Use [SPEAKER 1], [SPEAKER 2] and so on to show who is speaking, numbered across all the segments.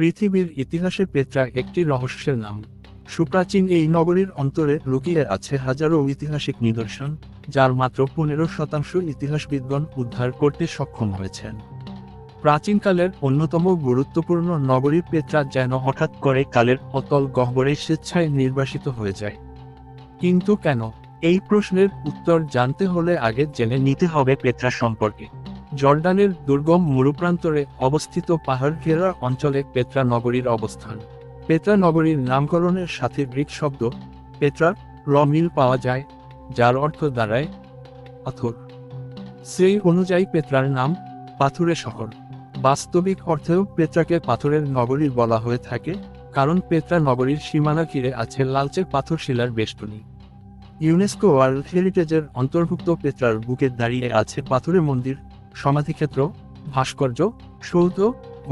[SPEAKER 1] পৃথিবীর ইতিহাসে পেত্রা একটি রহস্যের নাম। সুপ্রাচীন এই নগরীর অন্তরে লুকিয়ে আছে হাজারো ঐতিহাসিক নিদর্শন, যার মাত্র 15% ইতিহাসবিদগণ উদ্ধার করতে সক্ষম হয়েছেন। প্রাচীনকালের অন্যতম গুরুত্বপূর্ণ নগরী পেত্রা যেন হঠাৎ করে কালের অতল গহ্বরে স্বেচ্ছায় নির্বাসিত হয়ে যায়। কিন্তু কেন? এই প্রশ্নের উত্তর জানতে হলে আগে জেনে নিতে হবে পেত্রা সম্পর্কে। জর্ডানের দুর্গম মরুপ্রান্তরে অবস্থিত পাহাড় ঘেরা অঞ্চলে পেত্রা নগরীর অবস্থান। পেত্রা নগরীর নামকরণের সাথে গ্রিক শব্দ পেত্রা র মিল পাওয়া যায়, যার অর্থ দাঁড়ায় পাথর। সেই অনুযায়ী পেত্রার নাম পাথুরে শহর। বাস্তবিক অর্থেও পেত্রাকে পাথরের নগরী বলা হয়ে থাকে, কারণ পেত্রা নগরীর সীমানা ঘিরে আছে লালচে পাথর শিলার বেষ্টনী। ইউনেস্কো ওয়ার্ল্ড হেরিটেজের অন্তর্ভুক্ত পেত্রার বুকে দাঁড়িয়ে আছে পাথুরে মন্দির, সমাধিক্ষেত্র, ভাস্কর্য, সৌধ,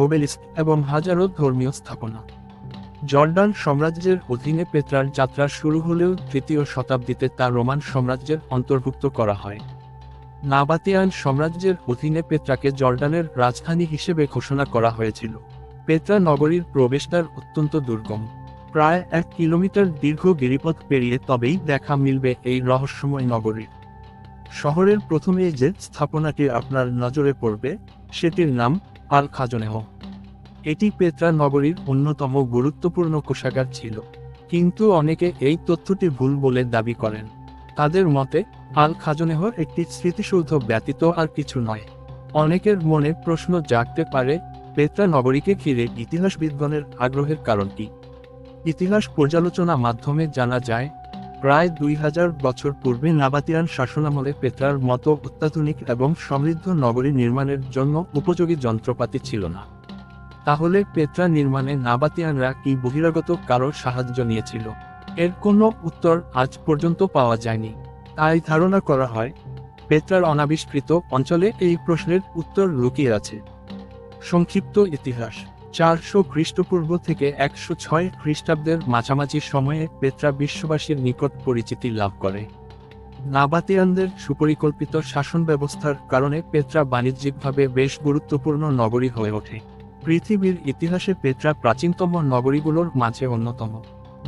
[SPEAKER 1] ওবেলিস্ক এবং হাজারো ধর্মীয় স্থাপনা। জর্ডান সাম্রাজ্যের অধীনে পেত্রার যাত্রা শুরু হলেও 3য় শতাব্দীতে তা রোমান সাম্রাজ্যের অন্তর্ভুক্ত করা হয়। নাবাতিয়ান সাম্রাজ্যের অধীনে পেত্রাকে জর্ডানের রাজধানী হিসেবে ঘোষণা করা হয়েছিল। পেত্রা নগরীর প্রবেশদ্বার অত্যন্ত দুর্গম। প্রায় 1 কিলোমিটার দীর্ঘ গিরিপথ পেরিয়ে তবেই দেখা মিলবে এই রহস্যময় নগরীর। শহরের প্রথমে যে স্থাপনাটি আপনার নজরে পড়বে সেটির নাম আল খাজনেহ। এটি পেত্রা নগরীর অন্যতম গুরুত্বপূর্ণ কোষাগার ছিল, কিন্তু অনেকে এই তথ্যটি ভুল বলে দাবি করেন। তাদের মতে আল খাজনেহ একটি স্মৃতিসৌধ ব্যতীত আর কিছু নয়। অনেকের মনে প্রশ্ন জাগতে পারে, পেত্রা নগরীকে ঘিরে ইতিহাসবিদগণের আগ্রহের কারণ কি? ইতিহাস পর্যালোচনা মাধ্যমে জানা যায়, প্রায় 2000 বছর পূর্বে নাবাতিয়ান শাসনামলে পেত্রার মতো অত্যাধুনিক এবং সমৃদ্ধ নগরী নির্মাণের জন্য উপযোগী যন্ত্রপাতি ছিল না। তাহলে পেত্রা নির্মাণে নাবাতিয়ানরা কি বহিরাগত কারোর সাহায্য নিয়েছিল? এর কোনো উত্তর আজ পর্যন্ত পাওয়া যায়নি। তাই ধারণা করা হয়, পেত্রার অনাবিষ্কৃত অঞ্চলে এই প্রশ্নের উত্তর লুকিয়ে আছে। সংক্ষিপ্ত ইতিহাস: 400 খ্রিস্টপূর্ব থেকে 106 খ্রিস্টাব্দের মাঝামাঝি সময়ে পেত্রা বিশ্ববাসীর নিকট পরিচিতি লাভ করে। নাবাতিয়ানদের সুপরিকল্পিত শাসন ব্যবস্থার কারণে পেত্রা বাণিজ্যিকভাবে বেশ গুরুত্বপূর্ণ নগরী হয়ে ওঠে। পৃথিবীর ইতিহাসে পেত্রা প্রাচীনতম নগরীগুলোর মাঝে অন্যতম।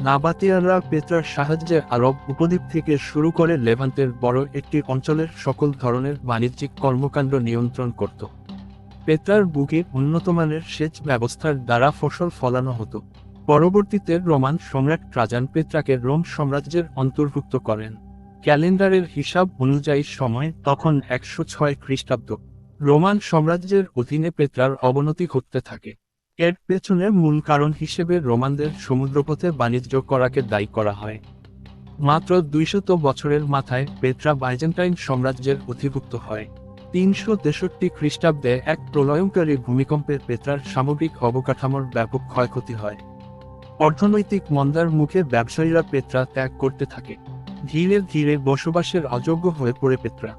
[SPEAKER 1] নাবাতিয়ানরা পেত্রার সাহায্যে আরব উপদ্বীপ থেকে শুরু করে লেভান্তের বড় একটি অঞ্চলের সকল ধরনের বাণিজ্যিক কর্মকাণ্ড নিয়ন্ত্রণ করত। পেত্রার বুকে উন্নতমানের সেচ ব্যবস্থার দ্বারা ফসল ফলানো হতো। পরবর্তীতে রোমান সম্রাট ট্রাজান পেত্রাকে রোম সাম্রাজ্যের অন্তর্ভুক্ত করেন। ক্যালেন্ডারের হিসাব অনুযায়ী সময় তখন 106 খ্রিস্টাব্দ। রোমান সাম্রাজ্যের অধীনে পেত্রার অবনতি ঘটতে থাকে। এর পেছনে মূল কারণ হিসেবে রোমানদের সমুদ্রপথে বাণিজ্য করাকে দায়ী করা হয়। মাত্র 200 বছরের মাথায় পেত্রা বাইজেন্টাইন সাম্রাজ্যের অধিভুক্ত হয়। 363 খ্রিস্টাব্দে এক প্রলয়ঙ্কারী ভূমিকম্পে পেত্রার সামগ্রিক অবকাঠামোর ব্যাপক ক্ষয়ক্ষতি হয়। অর্থনৈতিক মন্দার মুখে ব্যবসায়ীরা পেত্রা ত্যাগ করতে থাকে। ধীরে ধীরে বসবাসের অযোগ্য হয়ে পড়ে পেত্রা।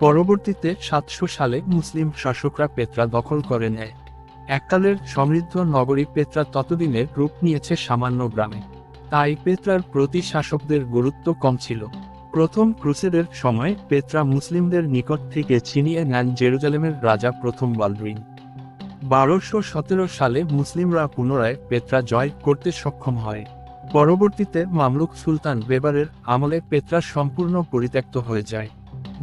[SPEAKER 1] পরবর্তীতে 700 সালে মুসলিম শাসকরা পেত্রা দখল করে নেয়। এককালের সমৃদ্ধ নগরী পেত্রা ততদিনে রূপ নিয়েছে সামান্য গ্রামে। তাই পেত্রার প্রতি শাসকদের গুরুত্ব কম ছিল। প্রথম ক্রুসেডের সময় পেত্রা মুসলিমদের নিকট থেকে ছিনিয়ে নেন জেরুজালেমের রাজা প্রথম বালডুইন। 1217 সালে মুসলিমরা পুনরায় পেত্রা জয় করতে সক্ষম হয়। পরবর্তীতে মামলুক সুলতান বেবারের আমলে পেত্রা সম্পূর্ণ পরিত্যক্ত হয়ে যায়।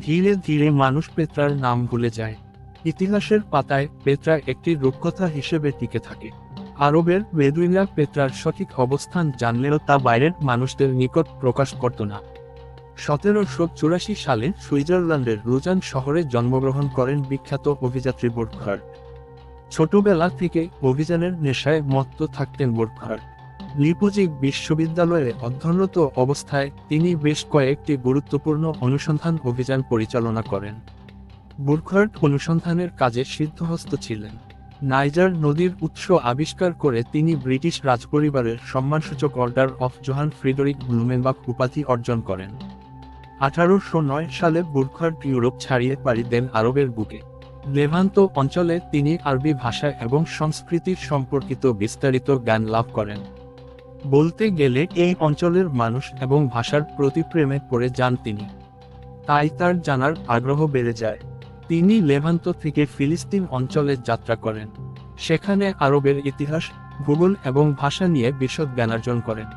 [SPEAKER 1] ধীরে ধীরে মানুষ পেত্রার নাম ভুলে যায়। ইতিহাসের পাতায় পেত্রা একটি রূপকথা হিসেবে টিকে থাকে। আরবের বেদুইনরা পেত্রার সঠিক অবস্থান জানলেও তা বাইরের মানুষদের নিকট প্রকাশ করত না। 1784 সালে সুইজারল্যান্ডের লুজান শহরে জন্মগ্রহণ করেন বিখ্যাত অভিযাত্রী বুর্খহার্ট। ছোটবেলা থেকে অভিযানের নেশায় মত্ত থাকতেন বুর্খহার্ট। লিপজিগ বিশ্ববিদ্যালয়ে অধ্যয়নরত অবস্থায় তিনি বেশ কয়েকটি গুরুত্বপূর্ণ অনুসন্ধান অভিযান পরিচালনা করেন। বুর্খহার্ট অনুসন্ধানের কাজে সিদ্ধহস্ত ছিলেন। নাইজার নদীর উৎস আবিষ্কার করে তিনি ব্রিটিশ রাজপরিবারের সম্মানসূচক অর্ডার অফ জোহান ফ্রিডরিক ব্লুমেনবাখ উপাধি অর্জন করেন। 1809 সালে বুর্খহার্ট ইউরোপ ছাড়িয়ে পাড়ি দেন আরবের বুকে। লেভান্ত অঞ্চলে তিনি আরবি ভাষা এবং সংস্কৃতির সম্পর্কিত বিস্তারিত জ্ঞান লাভ করেন। বলতে গেলে এই অঞ্চলের মানুষ এবং ভাষার প্রতি প্রেমে পড়ে যান তিনি। তাই তার জানার আগ্রহ বেড়ে যায়। তিনি লেভান্ত থেকে ফিলিস্তিন অঞ্চলে যাত্রা করেন। সেখানে আরবের ইতিহাস, ভূগোল এবং ভাষা নিয়ে বিশদ জ্ঞানার্জন করেন।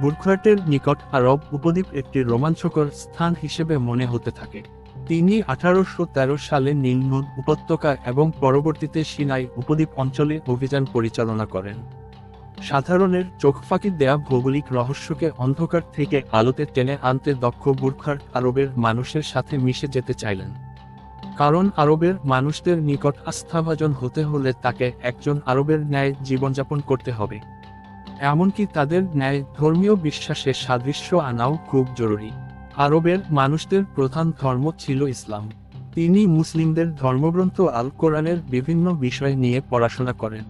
[SPEAKER 1] বুরখার্টের নিকট আরব উপদ্বীপ একটি রোমাঞ্চকর স্থান হিসেবে মনে হতে থাকে। তিনি 1813 সালে নীল নদ উপত্যকা এবং পরবর্তীতে সিনাই উপদ্বীপ অঞ্চলে অভিযান পরিচালনা করেন। সাধারণের চোখ ফাঁকি দেয়া ভৌগোলিক রহস্যকে অন্ধকার থেকে আলোতে টেনে আনতে দক্ষ বুরখার্ট আরবের মানুষের সাথে মিশে যেতে চাইলেন। কারণ আরবের মানুষদের নিকট আস্থাভাজন হতে হলে তাকে একজন আরবের ন্যায় জীবনযাপন করতে হবে। এমনকি তাদের ন্যায় ধর্মীয় বিশ্বাসে সাদৃশ্য আনাও খুব জরুরি। আরবের মানুষদের প্রধান ধর্ম ছিল ইসলাম। তিনি মুসলিমদের ধর্মগ্রন্থ আল কোরআনের বিভিন্ন বিষয় নিয়ে পড়াশোনা করেন।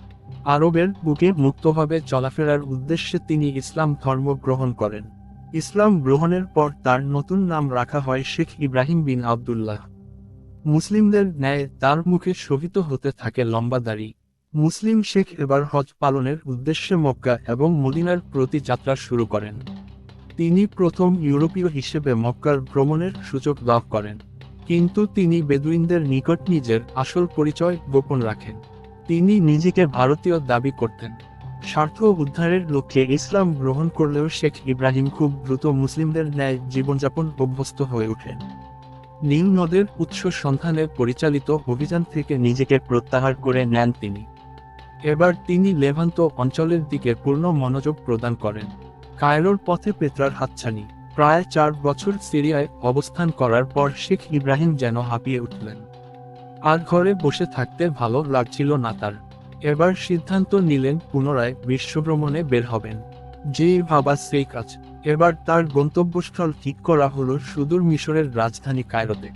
[SPEAKER 1] আরবের বুকে মুক্তভাবে চলাফেরার উদ্দেশ্যে তিনি ইসলাম ধর্ম গ্রহণ করেন। ইসলাম গ্রহণের পর তার নতুন নাম রাখা হয় শেখ ইব্রাহিম বিন আবদুল্লাহ। মুসলিমদের ন্যায় তার মুখে শোভিত হতে থাকে লম্বা দাড়ি। মুসলিম শেখ এবার হজ পালনের উদ্দেশ্যে মক্কা এবং মদিনার প্রতি যাত্রা শুরু করেন। তিনি প্রথম ইউরোপীয় হিসেবে মক্কার ভ্রমণের সুযোগ লাভ করেন, কিন্তু তিনি বেদুইনদের নিকট নিজের আসল পরিচয় গোপন রাখেন। তিনি নিজেকে ভারতীয় দাবি করতেন। স্বার্থ উদ্ধারের লক্ষ্যে ইসলাম গ্রহণ করলেও শেখ ইব্রাহিম খুব দ্রুত মুসলিমদের ন্যায় জীবনযাপন অভ্যস্ত হয়ে ওঠেন। নীল নদের উৎস সন্ধানে পরিচালিত অভিযান থেকে নিজেকে প্রত্যাহার করে নেন তিনি। এবার তিনি লেভান্ত অঞ্চলের দিকে পূর্ণ মনোযোগ প্রদান করেন। কায়রোর পথে পেত্রার হাতছানি। প্রায় 4 বছর সিরিয়ায় অবস্থান করার পর শেখ ইব্রাহিম যেন হাঁপিয়ে উঠলেন। আর ঘরে বসে থাকতে ভালো লাগছিল না তার। এবার সিদ্ধান্ত নিলেন পুনরায় বিশ্বভ্রমণে বের হবেন। যেই ভাবা সেই কাজ। এবার তার গন্তব্যস্থল ঠিক করা হলো সুদূর মিশরের রাজধানী কায়রোতে।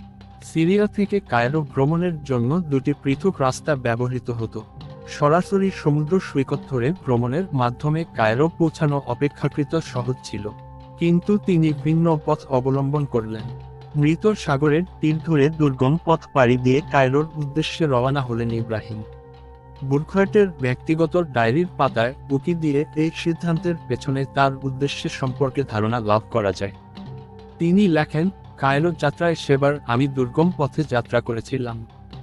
[SPEAKER 1] সিরিয়া থেকে কায়রো ভ্রমণের জন্য 2টি পৃথক রাস্তা ব্যবহৃত হতো। সরাসরি সমুদ্র সৈকত ধরে ভ্রমণের মাধ্যমে কায়রো পৌঁছানো অপেক্ষাকৃত সহজ ছিল, কিন্তু তিনি ভিন্ন পথ অবলম্বন করলেন। মৃত সাগরের তীর ধরে দুর্গম পথ পাড়ি দিয়ে কায়রোর উদ্দেশ্যে রওনা হলেন ইব্রাহিম। বুরখার্টের ব্যক্তিগত ডায়েরির পাতায় উকি দিয়ে এই সিদ্ধান্তের পেছনে তার উদ্দেশ্যের সম্পর্কে ধারণা লাভ করা যায়। তিনি লেখেন, কায়রো যাত্রায় সেবার আমি দুর্গম পথে যাত্রা করেছিলাম।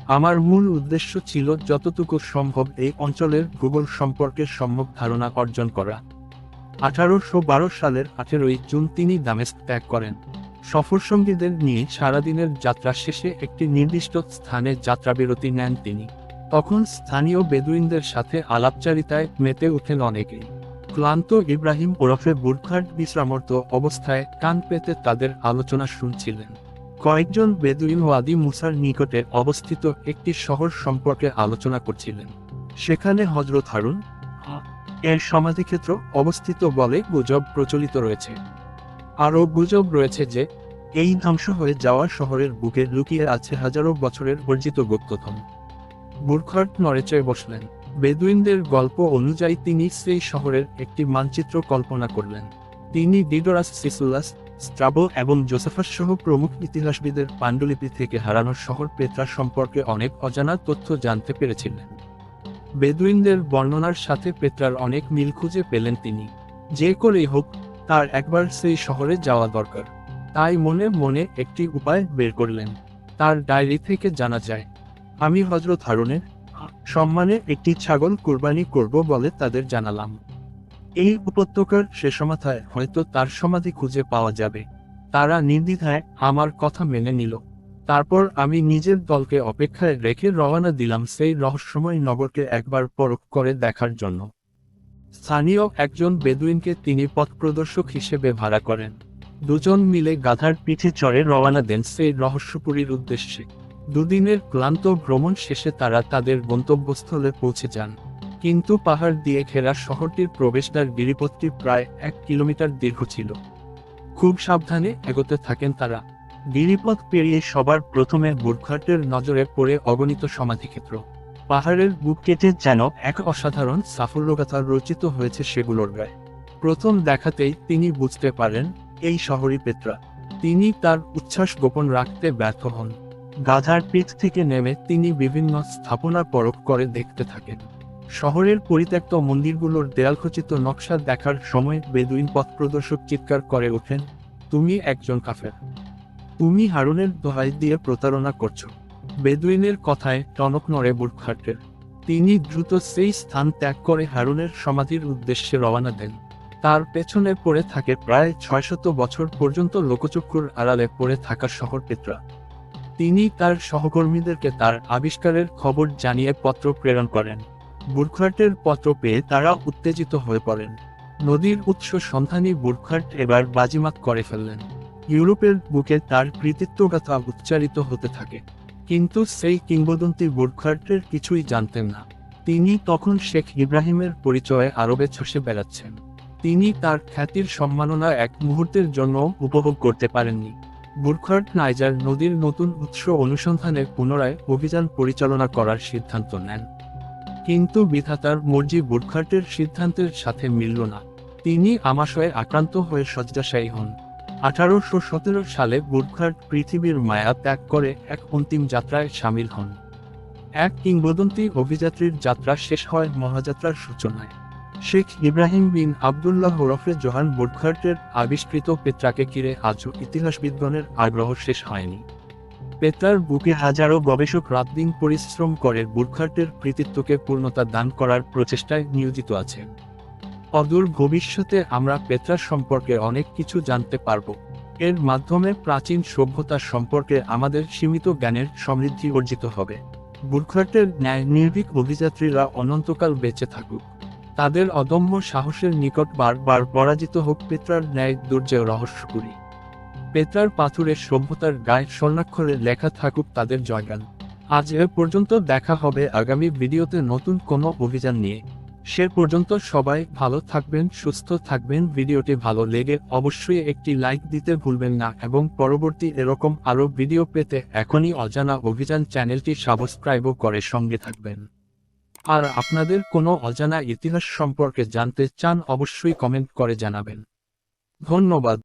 [SPEAKER 1] আমার মূল উদ্দেশ্য ছিল যতটুকু সম্ভব এই অঞ্চলের ভূগোল সম্পর্কে সম্যক ধারণা অর্জন করা। 1812 সালের 18 জুন তিনি দামেস্ক ত্যাগ করেন। সফরসঙ্গীদের নিয়ে সারাদিনের যাত্রা শেষে একটি নির্দিষ্ট স্থানে যাত্রাবিরতি নেন তিনি। তখন স্থানীয় বেদুইনদের সাথে আলাপচারিতায় মেতে ওঠেন অনেকেই। ক্লান্ত ইব্রাহিম ওরফে বুরখার্ট বিশ্রামরত অবস্থায় কান পেতে তাদের আলোচনা শুনছিলেন। কয়েকজন বেদুইন ওয়াদি মুসার নিকটে অবস্থিত একটি শহর সম্পর্কে আলোচনা করছিলেন। সেখানে হযরত হারুন এর সমাধিক্ষেত্র অবস্থিত বলে গুজব প্রচলিত রয়েছে। আরও গুজব রয়েছে যে এই ধ্বংস হয়ে যাওয়া শহরের বুকে লুকিয়ে আছে হাজারো বছরের অর্জিত গুপ্তধন। বুরখার্ট নড়েচড়ে বসলেন। বেদুইনদের গল্প অনুযায়ী তিনি সেই শহরের একটি মানচিত্র কল্পনা করলেন। তিনি ডিডোরাস সিসুলাস, স্ট্রাবো এবং জোসেফাস সহ প্রমুখ ইতিহাসবিদের পাণ্ডুলিপি থেকে হারানো শহর পেত্রা সম্পর্কে অনেক অজানা তথ্য জানতে পেরেছিলেন। বেদুইনদের বর্ণনার সাথে পেত্রার অনেক মিল খুঁজে পেলেন তিনি। যে করেই হোক তার একবার সেই শহরে যাওয়া দরকার। তাই মনে মনে একটি উপায় বের করলেন। তার ডায়েরি থেকে জানা যায়, আমি হযরত হারুনের সম্মানে একটি ছাগল কুরবানি করব বলে তাদের জানালাম। এই উপত্যকার শেষ মাথায় হয়তো তার সমাধি খুঁজে পাওয়া যাবে। তারা নির্দ্বিধায় আমার কথা মেনে নিল। তারপর আমি নিজের দলকে অপেক্ষায় রেখে রওনা দিলাম সেই রহস্যময় নগরকে একবার পরখ করে দেখার জন্য। স্থানীয় একজন বেদুইনকে তিনি পথ প্রদর্শক হিসেবে ভাড়া করেন। দুজন মিলে গাধার পিঠে চড়ে রওনা দেন সেই রহস্যপুরীর উদ্দেশ্যে। দুদিনের ক্লান্ত ভ্রমণ শেষে তারা তাদের গন্তব্যস্থলে পৌঁছে যান। কিন্তু পাহাড় দিয়ে ঘেরা শহরটির প্রবেশদ্বার গিরিপথটি প্রায় 1 কিলোমিটার দীর্ঘ ছিল। খুব সাবধানে এগোতে থাকেন তারা। গিরিপথ পেরিয়ে সবার প্রথমে বুরখার্টের নজরে পড়ে অগণিত সমাধিক্ষেত্র। পাহাড়ের বুক কেটে যেন এক অসাধারণ সাফল্যগাথা রচিত হয়েছে সেগুলোর গায়ে। প্রথম দেখাতেই তিনি বুঝতে পারেন এই শহরই পেত্রা। তিনি তার উচ্ছ্বাস গোপন রাখতে ব্যর্থ হন। গাধার পিঠ থেকে নেমে তিনি বিভিন্ন স্থাপনা পরখ করে দেখতে থাকেন। শহরের পরিত্যক্ত মন্দিরগুলোর দেয়ালখচিত নকশা দেখার সময় বেদুইন পথ প্রদর্শক চিৎকার করে ওঠেন, তুমি একজন কাফের। তুমি হারুনের দোহাই দিয়ে প্রতারণা করছো। বেদুইনের কথায় টনক নড়ে বুরখার্টের। তিনি দ্রুত সেই স্থান ত্যাগ করে হারুনের সমাধির উদ্দেশ্যে রওনা দেন। তার পেছনে পড়ে থাকে প্রায় ৬০০ বছর পর্যন্ত লোকচক্ষুর আড়ালে পড়ে থাকা শহর পেত্রা। তিনি তার সহকর্মীদেরকে তার আবিষ্কারের খবর জানিয়ে পত্র প্রেরণ করেন। বুরখার্টের পত্র পেয়ে তারা উত্তেজিত হয়ে পড়েন। নদীর উৎস সন্ধানী বুরখার্ট এবার বাজিমাত করে ফেললেন। ইউরোপের বুকে তার কৃতিত্বগাথা উচ্চারিত হতে থাকে। কিন্তু সেই কিংবদন্তি বুরখার্টের কিছুই জানতেন না। তিনি তখন শেখ ইব্রাহিমের পরিচয়ে আরবে ছসে বেড়াচ্ছেন। তিনি তার খ্যাতির সম্মাননা এক মুহূর্তের জন্য উপভোগ করতে পারেননি। বুরখার্ট নাইজার নদীর নতুন উৎস অনুসন্ধানে পুনরায় অভিযান পরিচালনা করার সিদ্ধান্ত নেন। কিন্তু বিধাতার মর্জি বুরখার্টের সিদ্ধান্তের সাথে মিলল না। তিনি আমাশয়ে আক্রান্ত হয়ে শয্যাশায়ী হন। 1817 সালে বুরখার্ট পৃথিবীর মায়া ত্যাগ করে এক অন্তিম যাত্রায় সামিল হন। এক কিংবদন্তি অভিযাত্রীর যাত্রা শেষ হয় মহাযাত্রার সূচনায়। শেখ ইব্রাহিম বিন আবদুল্লাহ ওরফে জোহান বুরখার্টের আবিষ্কৃত পেত্রাকে ঘিরে আজও ইতিহাসবিদগণের আগ্রহ শেষ হয়নি। পেত্রার বুকে হাজারো গবেষক রাতদিন পরিশ্রম করে বুরখার্টের কৃতিত্বকে পূর্ণতা দান করার প্রচেষ্টায় নিয়োজিত আছেন। অদূর ভবিষ্যতে আমরা পেত্রার সম্পর্কে অনেক কিছু জানতে পারব। এর মাধ্যমে প্রাচীন সভ্যতা সম্পর্কে আমাদের সীমিত জ্ঞানের সমৃদ্ধি অর্জিত হবে। বুরখার্টের ন্যায় নির্ভীক অভিযাত্রীরা অনন্তকাল বেঁচে থাকুক। তাদের অদম্য সাহসের নিকট বারবার পরাজিত হোক পেত্রার ন্যায় দুর্জয় রহস্যকুরি। পেত্রার পাথুরে সভ্যতার গায়ে স্বর্ণাক্ষরে লেখা থাকুক তাদের জয়গান। আজ এ পর্যন্ত, দেখা হবে আগামী ভিডিওতে নতুন কোনো অভিযান নিয়ে। সে পর্যন্ত সবাই ভালো থাকবেন, সুস্থ থাকবেন। ভিডিওটি ভালো লেগে অবশ্যই একটি লাইক দিতে ভুলবেন না এবং পরবর্তী এরকম আরও ভিডিও পেতে এখনই অজানা অভিযান চ্যানেলটি সাবস্ক্রাইবও করে সঙ্গে থাকবেন। আর আপনাদের কোনো অজানা ইতিহাস সম্পর্কে জানতে চান অবশ্যই কমেন্ট করে জানাবেন। ধন্যবাদ।